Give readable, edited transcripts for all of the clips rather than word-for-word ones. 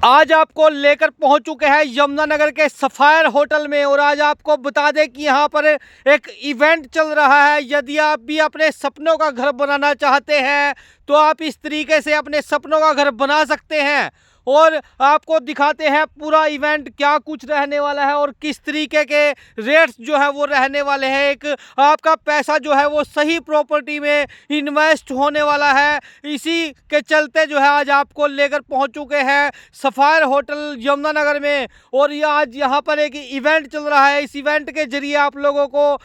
आज आपको लेकर पहुंच चुके हैं यमुनानगर के सफायर होटल में। और आज आपको बता दें कि यहां पर एक इवेंट चल रहा है। यदि आप भी अपने सपनों का घर बनाना चाहते हैं तो आप इस तरीके से अपने सपनों का घर बना सकते हैं। और आपको दिखाते हैं पूरा इवेंट क्या कुछ रहने वाला है और किस तरीके के रेट्स जो है वो रहने वाले हैं। एक आपका पैसा जो है वो सही प्रॉपर्टी में इन्वेस्ट होने वाला है। इसी के चलते जो है आज आपको लेकर पहुंच चुके हैं सफायर होटल यमुनानगर में। और ये आज यहाँ पर एक इवेंट चल रहा है। इस इवेंट के जरिए आप लोगों को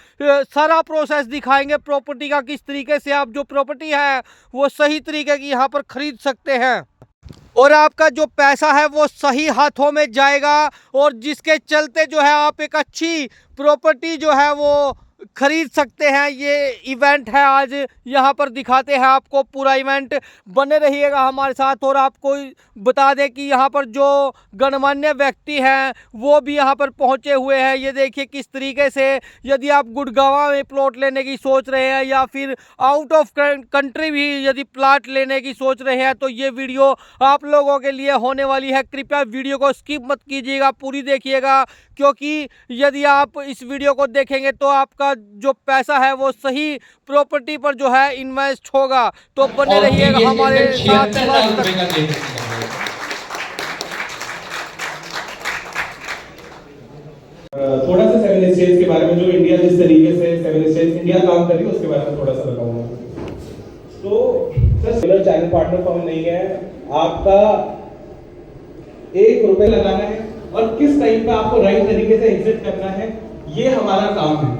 सारा प्रोसेस दिखाएंगे प्रॉपर्टी का, किस तरीके से आप जो प्रॉपर्टी है वो सही तरीके की यहाँ पर खरीद सकते हैं और आपका जो पैसा है वो सही हाथों में जाएगा। और जिसके चलते जो है आप एक अच्छी प्रॉपर्टी जो है वो खरीद सकते हैं। ये इवेंट है आज यहाँ पर दिखाते हैं आपको पूरा इवेंट। बने रहिएगा हमारे साथ। और आपको बता दें कि यहाँ पर जो गणमान्य व्यक्ति हैं वो भी यहाँ पर पहुँचे हुए हैं। ये देखिए किस तरीके से, यदि आप गुड़गांव में प्लॉट लेने की सोच रहे हैं या फिर आउट ऑफ कंट्री भी यदि प्लॉट लेने की सोच रहे हैं तो ये वीडियो आप लोगों के लिए होने वाली है। कृपया वीडियो को स्किप मत कीजिएगा, पूरी देखिएगा, क्योंकि यदि आप इस वीडियो को देखेंगे तो आपका जो पैसा है वो सही प्रॉपर्टी पर जो है इन्वेस्ट होगा। तो बने रहिएगा हमारे साथ। थोड़ा सा सेवन स्टेट्स के बारे में, जो इंडिया जिस तरीके से सेवन स्टेट्स इंडिया काम कर रही है उसके बारे में थोड़ा सा बताऊंगा। तो sir similar channel partner firm नहीं है, आपका ₹1 लगाना है और किस टाइम पे आपको राइट तरीके से एग्जिट करना है, ये हमारा काम है।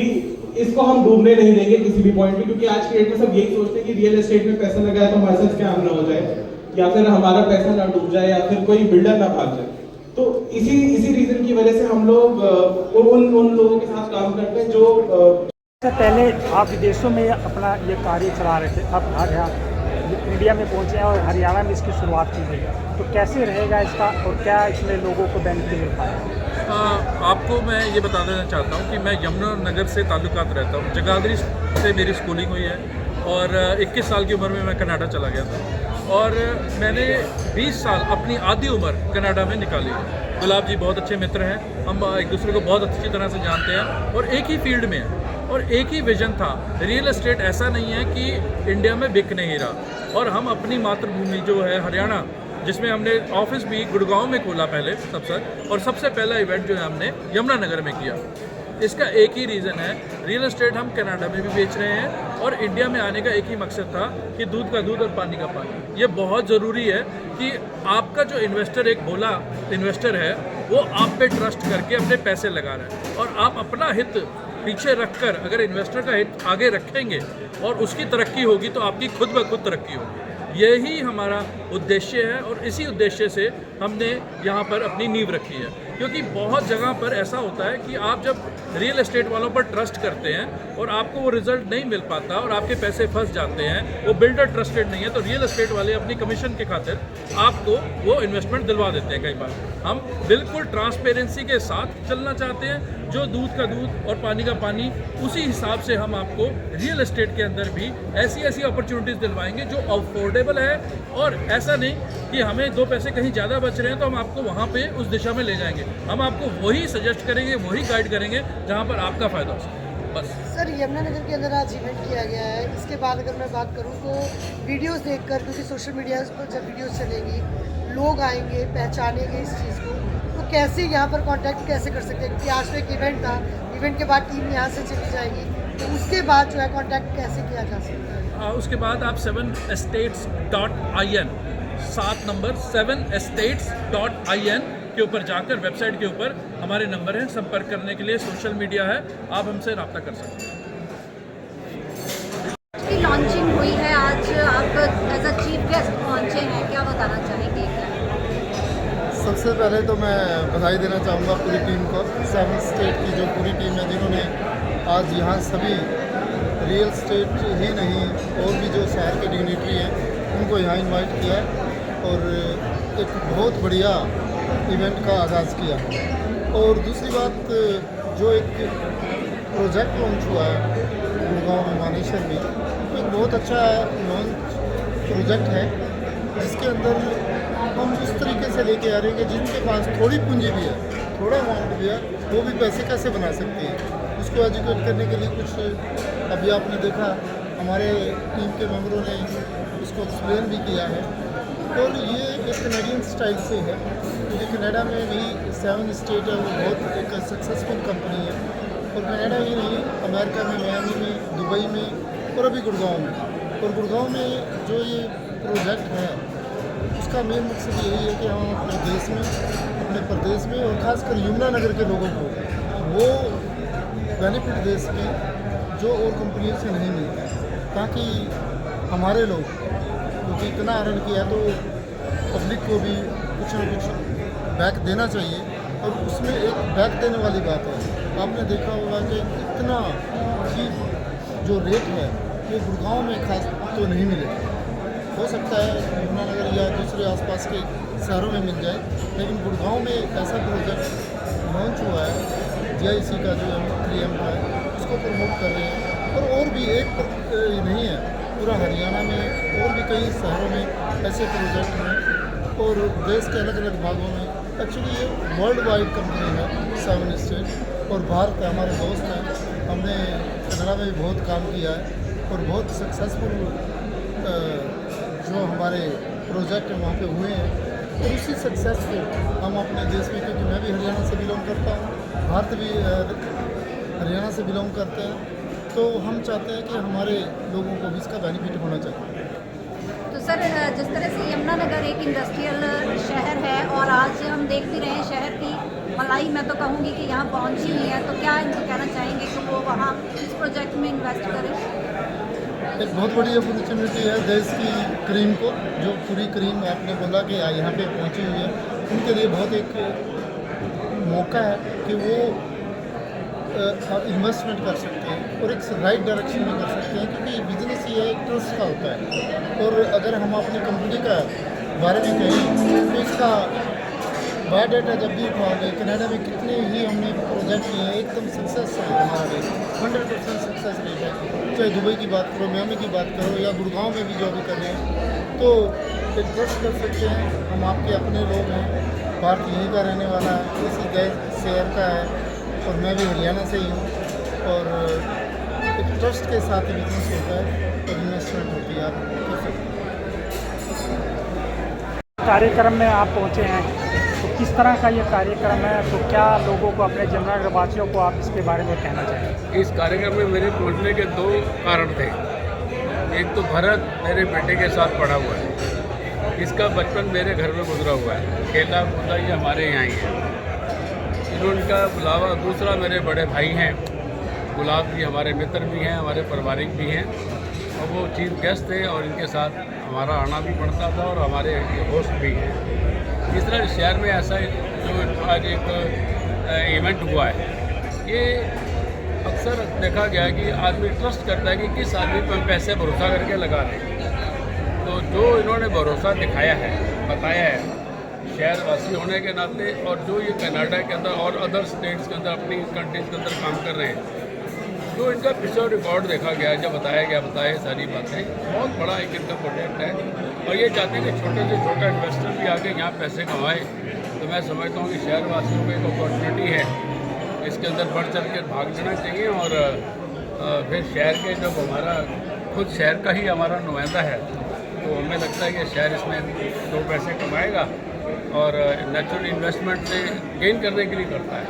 इसको हम डूबने नहीं देंगे किसी भी पॉइंट पे, क्योंकि आज के डेट में सब यही सोचते हैं कि रियल एस्टेट में पैसा लगाया तो हमारे साथ क्या ना हो जाए, या फिर हमारा पैसा ना डूब जाए, या फिर कोई बिल्डर ना भाग जाए। तो इसी रीजन की वजह से हम लोग उन लोगों के साथ काम करते हैं जो पहले आप विदेशों में अपना ये कार्य चला रहे थे, अब यहाँ इंडिया में पहुँचे हैं और हरियाणा में इसकी शुरुआत की गई है, तो कैसे रहेगा इसका और क्या इसमें लोगों को बेनिफिट मिल पाएगा? आपको मैं ये बता देना चाहता हूँ कि मैं यमुनानगर से ताल्लुकात रहता हूँ। जगाधरी से मेरी स्कूलिंग हुई है और 21 साल की उम्र में मैं कनाडा चला गया था और मैंने 20 साल अपनी आधी उम्र कनाडा में निकाली है। गुलाब जी बहुत अच्छे मित्र हैं, हम एक दूसरे को बहुत अच्छी तरह से जानते हैं और एक ही फील्ड में हैं और एक ही विजन था। रियल एस्टेट ऐसा नहीं है कि इंडिया में बिक नहीं रहा और हम अपनी मातृभूमि जो है हरियाणा, जिसमें हमने ऑफिस भी गुड़गांव में खोला पहले सबसे पहला इवेंट जो है हमने यमुनानगर में किया। इसका एक ही रीज़न है, रियल एस्टेट हम कनाडा में भी बेच रहे हैं और इंडिया में आने का एक ही मकसद था कि दूध का दूध और पानी का पानी। ये बहुत ज़रूरी है कि आपका जो इन्वेस्टर, एक भोला इन्वेस्टर है, वो आप पे ट्रस्ट करके अपने पैसे लगा रहा है और आप अपना हित पीछे रखकर अगर इन्वेस्टर का हित आगे रखेंगे और उसकी तरक्की होगी तो आपकी खुद ब खुद तरक्की होगी। यही हमारा उद्देश्य है और इसी उद्देश्य से हमने यहाँ पर अपनी नींव रखी है। क्योंकि बहुत जगह पर ऐसा होता है कि आप जब रियल एस्टेट वालों पर ट्रस्ट करते हैं और आपको वो रिजल्ट नहीं मिल पाता और आपके पैसे फंस जाते हैं, वो बिल्डर ट्रस्टेड नहीं है, तो रियल एस्टेट वाले अपनी कमीशन के खातिर आपको वो इन्वेस्टमेंट दिलवा देते हैं। कई बार हम बिल्कुल ट्रांसपेरेंसी के साथ चलना चाहते हैं, जो दूध का दूध और पानी का पानी, उसी हिसाब से हम आपको रियल एस्टेट के अंदर भी ऐसी अपॉर्चुनिटीज़ दिलवाएंगे जो अफोर्डेबल है। और ऐसा नहीं कि हमें 2 पैसे कहीं ज़्यादा बच रहे हैं तो हम आपको वहाँ पे उस दिशा में ले जाएंगे। हम आपको वही सजेस्ट करेंगे, वही गाइड करेंगे जहाँ पर आपका फ़ायदा हो सके। बस सर, यमुनानगर के अंदर आज इवेंट किया गया है। इसके बाद अगर मैं बात करूँ तो वीडियोस देखकर, क्योंकि सोशल मीडिया पर जब वीडियोस चलेगी लोग आएंगे, पहचानेंगे इस चीज़ को, तो कैसे यहाँ पर कांटेक्ट कैसे कर सकते हैं? क्योंकि आज तो एक इवेंट था, इवेंट के बाद टीम यहाँ से चली जाएगी, तो उसके बाद जो है कांटेक्ट कैसे किया जा सकता है? उसके बाद आप 7estates.in 7 नंबर 7estates.in के ऊपर जाकर वेबसाइट के ऊपर हमारे नंबर हैं, संपर्क करने के लिए सोशल मीडिया है, आप हमसे रब्ता कर सकते हैं। की लॉन्चिंग हुई है, आज आप एज अ चीफ गेस्ट पहुंचे हैं, क्या बताना चाहेंगे? सबसे पहले तो मैं बधाई देना चाहूँगा पूरी टीम को, 7 स्टेट की जो पूरी टीम है, जिन्होंने आज यहाँ सभी रियल स्टेट ही नहीं और भी जो शहर के डिग्निटरी हैं उनको यहाँ इनवाइट किया और एक बहुत बढ़िया इवेंट का आगाज़ किया। और दूसरी बात, जो एक प्रोजेक्ट लॉन्च हुआ है गुड़गांव में मानेसर में, एक बहुत अच्छा लॉन्च प्रोजेक्ट है जिसके अंदर हम उस तरीके से लेके आ रहे हैं कि जिनके पास थोड़ी पूंजी भी है, थोड़ा अमाउंट भी है, वो भी पैसे कैसे बना सकते हैं, उसको एजुकेट करने के लिए कुछ अभी आपने देखा हमारे टीम के मेंबरों ने उसको एक्सप्लेन भी किया है। और ये एक कनेडियन स्टाइल से है, क्योंकि कनाडा में भी 7 स्टेट है, वो बहुत एक सक्सेसफुल कंपनी है। और कनाडा ही नहीं, अमेरिका में, मियामी में, दुबई में और अभी गुड़गांव में। और गुड़गांव में जो ये प्रोजेक्ट है उसका मेन मकसद यही है कि हम अपने देश में, अपने प्रदेश में और ख़ासकर यमुनानगर के लोगों को वो बेनिफिट दे सकें जो और कंपनियों से नहीं मिलता है, ताकि हमारे लोग, क्योंकि इतना अर्न किया तो पब्लिक को भी कुछ न कुछ बैक देना चाहिए। और उसमें एक बैक देने वाली बात है, आपने देखा होगा कि इतना चीप जो रेट है वो गुड़गांव में खास तो नहीं मिलेगा। हो सकता है यमुनानगर या दूसरे आसपास के शहरों में मिल जाए, लेकिन गुड़गांव में ऐसा प्रोजेक्ट लॉन्च हुआ है GIC का, जो M3M का है, उसको प्रमोट कर रहे हैं। और भी एक नहीं है, पूरा हरियाणा में और भी कई शहरों में ऐसे प्रोजेक्ट हैं और देश के अलग अलग भागों में। एक्चुअली ये वर्ल्ड वाइड कंपनी है 7 स्टेट, और भारत हमारे दोस्त हैं, हमने कनाडा में भी बहुत काम किया है और बहुत सक्सेसफुल जो हमारे प्रोजेक्ट वहाँ पे हुए हैं। और उसी सक्सेस को हम अपने देश में, क्योंकि मैं भी हरियाणा से बिलोंग करता हूँ, भारत भी हरियाणा से बिलोंग करते हैं, तो हम चाहते हैं कि हमारे लोगों को भी इसका बेनिफिट होना चाहिए। तो सर, जिस तरह से यमुनानगर एक इंडस्ट्रियल शहर है और आज हम देख भी रहे हैं शहर की मलाई, मैं तो कहूँगी कि यहाँ पहुँची हुई है, तो क्या इनको कहना चाहेंगे कि वो वहाँ इस प्रोजेक्ट में इन्वेस्ट करें? एक बहुत बड़ी अपॉर्चुनिटी है देश की क्रीम को, जो पूरी क्रीम आपने बोला कि यहाँ पे पहुँची हुई है, उनके लिए बहुत एक मौका है कि वो इन्वेस्टमेंट कर सकते हैं और एक राइट डायरेक्शन में कर सकते हैं, क्योंकि बिजनेस ये एक ट्रस्ट का होता है। और अगर हम अपनी कंपनी का बारे में कहें तो इसका बायोडाटा जब भी उठाओगे, कनाडा में कितने ही हमने प्रोजेक्ट किए हैं, एकदम सक्सेस है हमारा रेट, 100% सक्सेस रेट है। चाहे दुबई की बात करो, मियामी की बात करो, या गुड़गांव में भी जो भी कर रहे हैं, तो एक ट्रस्ट कर सकते हैं। हम आपके अपने लोग हैं, भारत यहीं का रहने वाला है, इसी गैस शहर का है, और मैं भी हरियाणा से ही हूँ। और एक ट्रस्ट के साथ ही बिजनेस होता है और इन्वेस्टमेंट होती है। आप कर सकते हैं। कार्यक्रम में आप पहुँचे हैं, तो किस तरह का ये कार्यक्रम है, तो क्या लोगों को, अपने यमुनानगर वासियों को आप इसके बारे में कहना चाहेंगे? इस कार्यक्रम में मेरे पहुंचने के 2 कारण थे। एक तो भरत मेरे बेटे के साथ पढ़ा हुआ है, इसका बचपन मेरे घर में गुजरा हुआ है, खेला कूदा ये हमारे यहाँ ही है, इनका बुलावा। दूसरा मेरे बड़े भाई हैं, गुलाब जी हमारे मित्र भी हैं, हमारे पारिवारिक भी हैं, और वो चीफ गेस्ट थे और इनके साथ हमारा आना भी पड़ता था और हमारे होस्ट भी हैं। इस तरह शहर में ऐसा जो आज एक इवेंट हुआ है, ये अक्सर देखा गया है कि आदमी ट्रस्ट करता है कि किस आदमी पर हम पैसे भरोसा करके लगा रहे हैं। तो जो इन्होंने भरोसा दिखाया है, बताया है, शहरवासी होने के नाते, और जो ये कनाडा के अंदर और अदर स्टेट्स के अंदर, अपनी कंट्रीज के अंदर काम कर रहे हैं, जो इनका पिछला रिकॉर्ड देखा गया, जब बताया गया, बताए सारी बातें, बहुत बड़ा एक इनका प्रोजेक्ट है। और ये चाहते हैं कि छोटे से छोटा इन्वेस्टर भी आके यहाँ पैसे कमाए। तो मैं समझता हूँ कि शहरवासियों को एक अपॉर्चुनिटी है, इसके अंदर बढ़ चढ़ के भाग लेना चाहिए। और फिर शहर के, जब हमारा खुद शहर का ही हमारा नुमाइंदा है, तो हमें लगता है कि शहर इसमें 2 पैसे कमाएगा और नेचुरल इन्वेस्टमेंट से गेन करने के लिए करता है,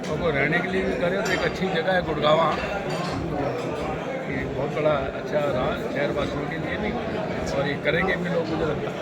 और वो रहने के लिए भी करे। तो एक अच्छी जगह है गुड़गांव, ये बहुत बड़ा अच्छा रहा शहरवासियों के लिए भी, और ये करेंगे भी लोग, मुझे लगता है।